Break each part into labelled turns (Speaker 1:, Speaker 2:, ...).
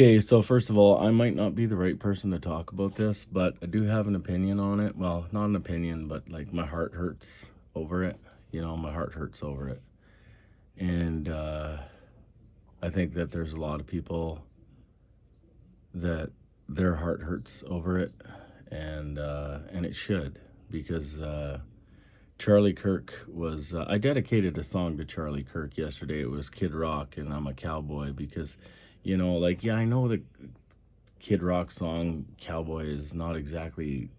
Speaker 1: Okay, so first of all, I might not be the right person to talk about this, but I do have an opinion on it. Well, not an opinion, but like my heart hurts over it. My heart hurts over it. And I think that there's a lot of people that their heart hurts over it, and it should, because Charlie Kirk was. I dedicated a song to Charlie Kirk yesterday. It was Kid Rock, and I'm a cowboy because, yeah, I know the Kid Rock song Cowboy is not exactly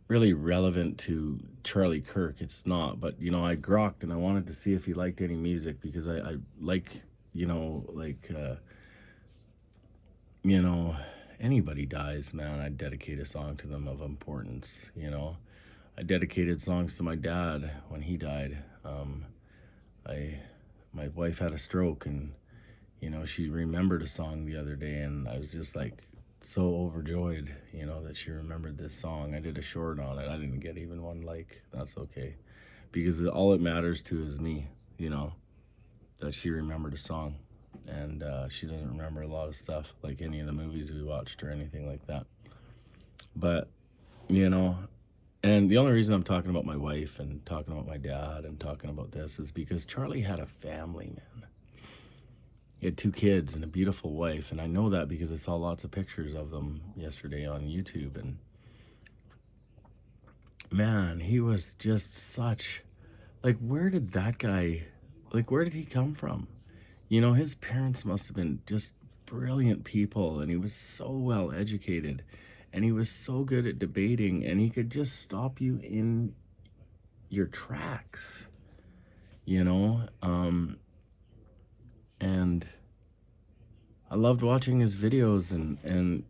Speaker 1: really relevant to Charlie Kirk. It's not, but I grokked and I wanted to see if he liked any music because I like, like, you know, anybody dies, man, I dedicate a song to them of importance. I dedicated songs to my dad when he died. I, my wife had a stroke, and she remembered a song the other day, and I was just like so overjoyed, that she remembered this song. I did a short on it. I didn't get even one like. That's okay, because all it matters to is me, that she remembered a song, and she doesn't remember a lot of stuff, like any of the movies we watched or anything like that. But you know, and the only reason I'm talking about my wife and talking about my dad and talking about this is because Charlie had a family, man. He had two kids and a beautiful wife, and I know that because I saw lots of pictures of them yesterday on YouTube. And man, he was just such, like, where did that guy, like, where did he come from? His parents must have been just brilliant people, and he was so well educated, and he was so good at debating, and he could just stop you in your tracks, you know? And I loved watching his videos, and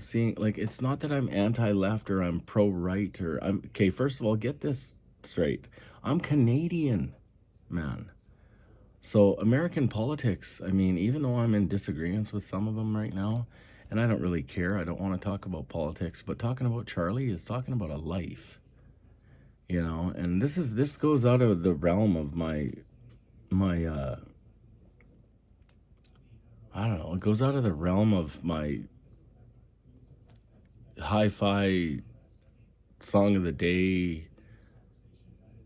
Speaker 1: seeing, like, it's not that I'm anti-left or I'm pro-right, or okay, first of all, get this straight. I'm Canadian, man. So American politics, I mean, even though I'm in disagreements with some of them right now, and I don't really care, I don't want to talk about politics, but talking about Charlie is talking about a life, and this goes out of the realm of my I don't know, it goes out of the realm of my hi-fi song of the day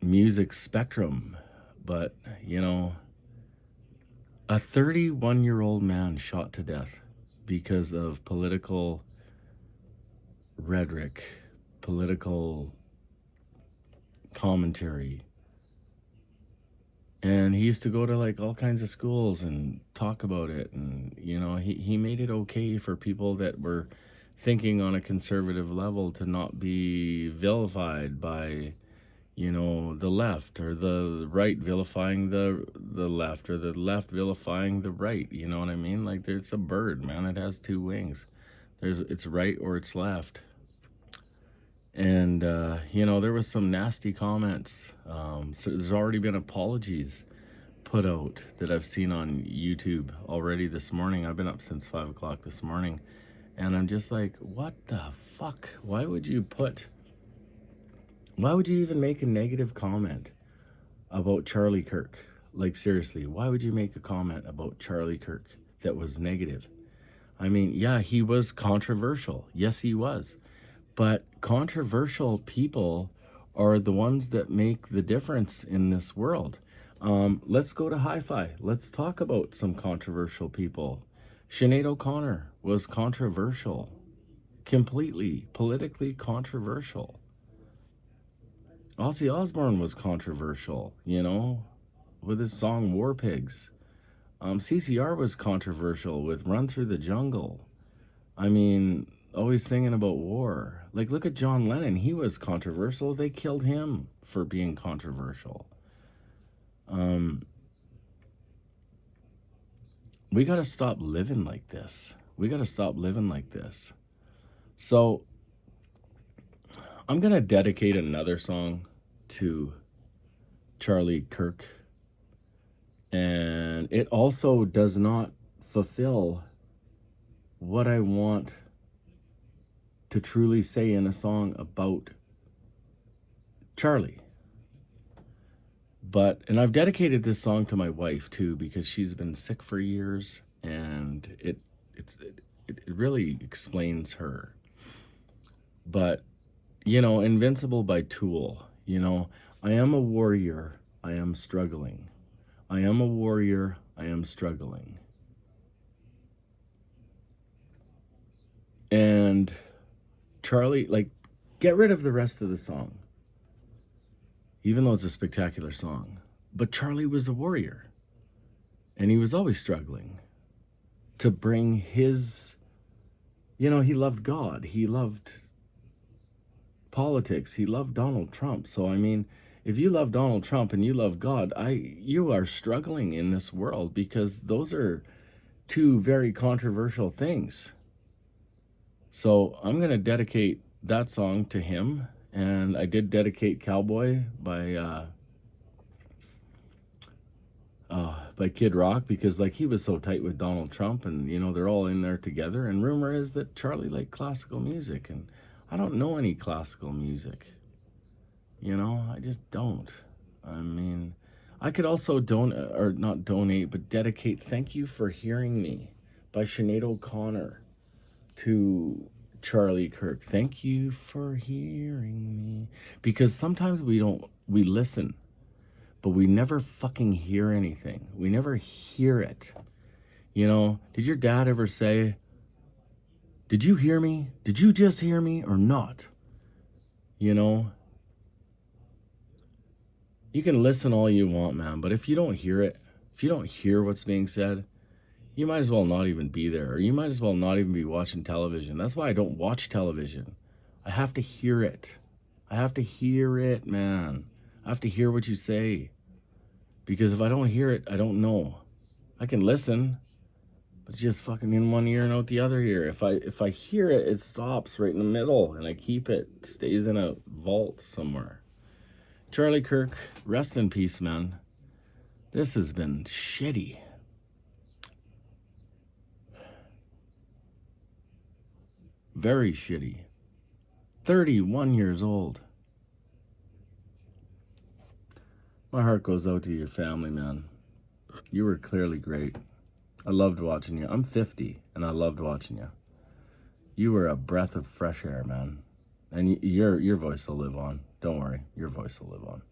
Speaker 1: music spectrum. But a 31-year-old man shot to death because of political rhetoric, political commentary. And he used to go to like all kinds of schools and talk about it. And, he made it okay for people that were thinking on a conservative level to not be vilified by, the left, or the right vilifying the left, or the left vilifying the right. You know what I mean? Like, there's a bird, man. It has two wings. It's right or it's left. And there was some nasty comments. So there's already been apologies put out that I've seen on YouTube already this morning. I've been up since 5 o'clock this morning, and I'm just like, what the fuck? Why would you even make a negative comment about Charlie Kirk? Like, seriously, why would you make a comment about Charlie Kirk that was negative? I mean, yeah, he was controversial. Yes, he was. But controversial people are the ones that make the difference in this world. Let's go to hi-fi. Let's talk about some controversial people. Sinead O'Connor was controversial. Completely politically controversial. Ozzy Osbourne was controversial, with his song War Pigs. CCR was controversial with Run Through the Jungle. I mean, always singing about war. Like, look at John Lennon. He was controversial. They killed him for being controversial. We got to stop living like this. So I'm going to dedicate another song to Charlie Kirk. And it also does not fulfill what I want to truly say in a song about Charlie. And I've dedicated this song to my wife too, because she's been sick for years, and it really explains her. But, you know, Invincible by Tool, you know, I am a warrior, I am struggling. I am a warrior, I am struggling. And Charlie, like, get rid of the rest of the song, even though it's a spectacular song. But Charlie was a warrior, and he was always struggling to bring his, you know, he loved God, he loved politics, he loved Donald Trump. So I mean, if you love Donald Trump and you love God, you are struggling in this world, because those are two very controversial things. So I'm going to dedicate that song to him. And I did dedicate Cowboy by Kid Rock, because like he was so tight with Donald Trump, and you know they're all in there together. And rumor is that Charlie liked classical music, and I don't know any classical music. You know, I just don't. I mean, I could also not donate, but dedicate "Thank You for Hearing Me" by Sinead O'Connor to Charlie Kirk. Thank you for hearing me. Because sometimes we listen, but we never fucking hear anything. We never hear it. You know, did your dad ever say, "Did you hear me? Did you just hear me or not?" You know, you can listen all you want, man, but if you don't hear it, if you don't hear what's being said, you might as well not even be there, or you might as well not even be watching television. That's why I don't watch television. I have to hear it. I have to hear it, man. I have to hear what you say. Because if I don't hear it, I don't know. I can listen, but it's just fucking in one ear and out the other ear. If I hear it, it stops right in the middle, and I keep it. It stays in a vault somewhere. Charlie Kirk, rest in peace, man. This has been shitty. Very shitty. 31 years old. My heart goes out to your family, man. You were clearly great. I loved watching you. I'm 50, and I loved watching you. You were a breath of fresh air, man. And your voice will live on. Don't worry, your voice will live on.